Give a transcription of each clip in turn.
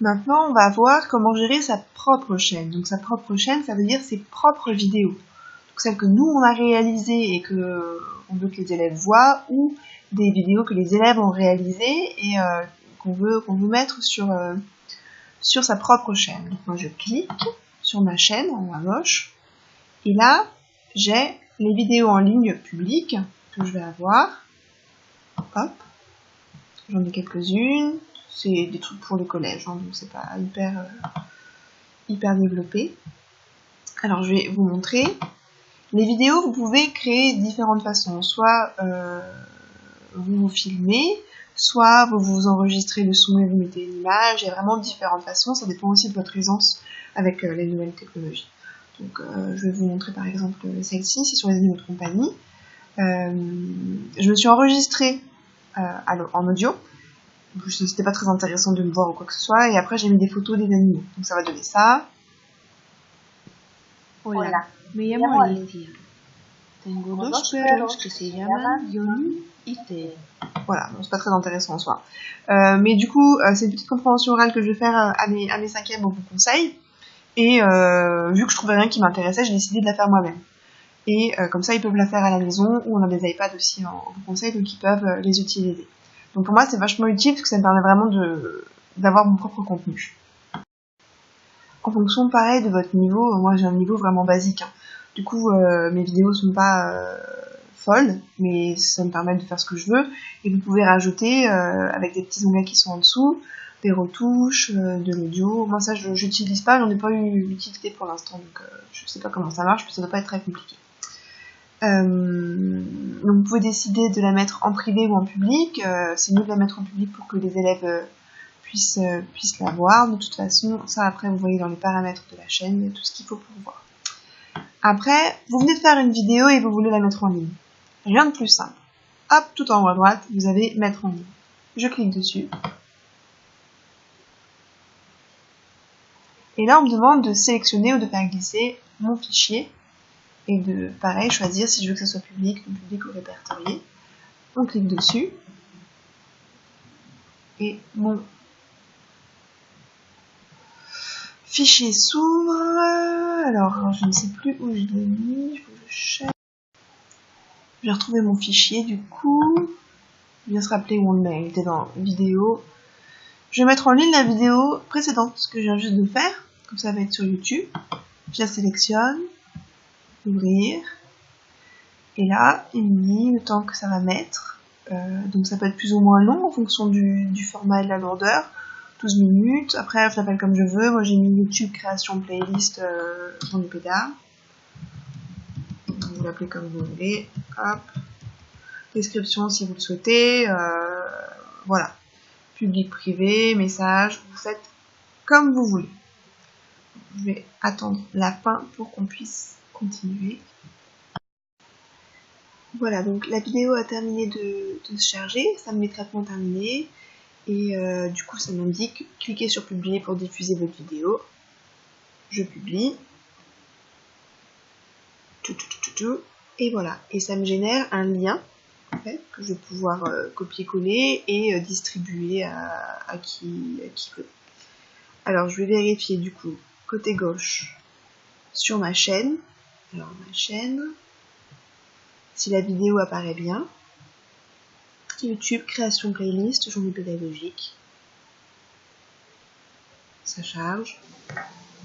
Maintenant, on va voir comment gérer sa propre chaîne. Donc sa propre chaîne, ça veut dire ses propres vidéos. Donc celles que nous, on a réalisées et que on veut que les élèves voient, ou des vidéos que les élèves ont réalisées et qu'on veut mettre sur sa propre chaîne. Donc moi, je clique sur ma chaîne en haut à gauche. Et là, j'ai les vidéos en ligne publiques que je vais avoir. Hop. J'en ai quelques-unes. C'est des trucs pour le collège, hein, donc c'est pas hyper développé. Alors je vais vous montrer. Les vidéos, vous pouvez créer différentes façons. Soit vous vous filmez, soit vous vous enregistrez le son et vous mettez une image. Il y a vraiment différentes façons. Ça dépend aussi de votre aisance avec les nouvelles technologies. Donc je vais vous montrer par exemple celle-ci, c'est sur les animaux de compagnie. Je me suis enregistrée en audio. C'était pas très intéressant de me voir ou quoi que ce soit. Et après, j'ai mis des photos des animaux. Donc ça va donner ça. Hola, me llamo Alicia. Tengo dos perros que se llaman Johnny y Ted. Voilà, bon, c'est pas très intéressant en soi. Mais du coup, c'est une petite compréhension orale que je vais faire à mes cinquièmes au vous conseil. Et vu que je trouvais rien qui m'intéressait, j'ai décidé de la faire moi-même. Et comme ça, ils peuvent la faire à la maison, ou on a des iPads aussi en vous conseil, donc ils peuvent les utiliser. Donc pour moi, c'est vachement utile parce que ça me permet vraiment d'avoir mon propre contenu. En fonction, pareil, de votre niveau, moi j'ai un niveau vraiment basique. Hein. Du coup, mes vidéos sont pas folles, mais ça me permet de faire ce que je veux. Et vous pouvez rajouter, avec des petits onglets qui sont en dessous, des retouches, de l'audio. Moi ça, j'utilise pas, j'en ai pas eu l'utilité pour l'instant, donc je sais pas comment ça marche, mais ça doit pas être très compliqué. Donc vous pouvez décider de la mettre en privé ou en public. C'est mieux de la mettre en public pour que les élèves puissent la voir. De toute façon, ça après vous voyez dans les paramètres de la chaîne, il y a tout ce qu'il faut pour voir. Après, vous venez de faire une vidéo et vous voulez la mettre en ligne. Rien de plus simple. Hop, tout en haut à droite, vous avez mettre en ligne. Je clique dessus. Et là, on me demande de sélectionner ou de faire glisser mon fichier. Et de, pareil, choisir si je veux que ce soit public, non public ou répertorié. On clique dessus. Et mon fichier s'ouvre. Alors, je ne sais plus où je l'ai mis. Il faut que je cherche. Je vais retrouver mon fichier, du coup. Je viens se rappeler où on le met. Il était dans vidéo. Je vais mettre en ligne la vidéo précédente, ce que je viens juste de faire. Comme ça va être sur YouTube. Je la sélectionne. Ouvrir. Et là, il me dit le temps que ça va mettre. Donc ça peut être plus ou moins long en fonction du format et de la lourdeur. 12 minutes. Après, je l'appelle comme je veux. Moi, j'ai mis YouTube création playlist dans le pédard. Vous l'appelez comme vous voulez. Hop. Description si vous le souhaitez. Voilà. Public, privé, message. Vous faites comme vous voulez. Je vais attendre la fin pour qu'on puisse continuer. Voilà, donc la vidéo a terminé de se charger. Ça me met traitement terminé. Et du coup, ça m'indique cliquez sur publier pour diffuser votre vidéo. Je publie. Et voilà. Et ça me génère un lien en fait, que je vais pouvoir copier-coller et distribuer à qui veut. Alors, je vais vérifier du coup côté gauche sur ma chaîne. Alors, ma chaîne, si la vidéo apparaît bien. YouTube, création playlist, journée pédagogique. Ça charge.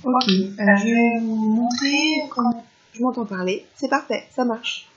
Ok, je vais vous montrer comment je m'entends parler. C'est parfait, ça marche.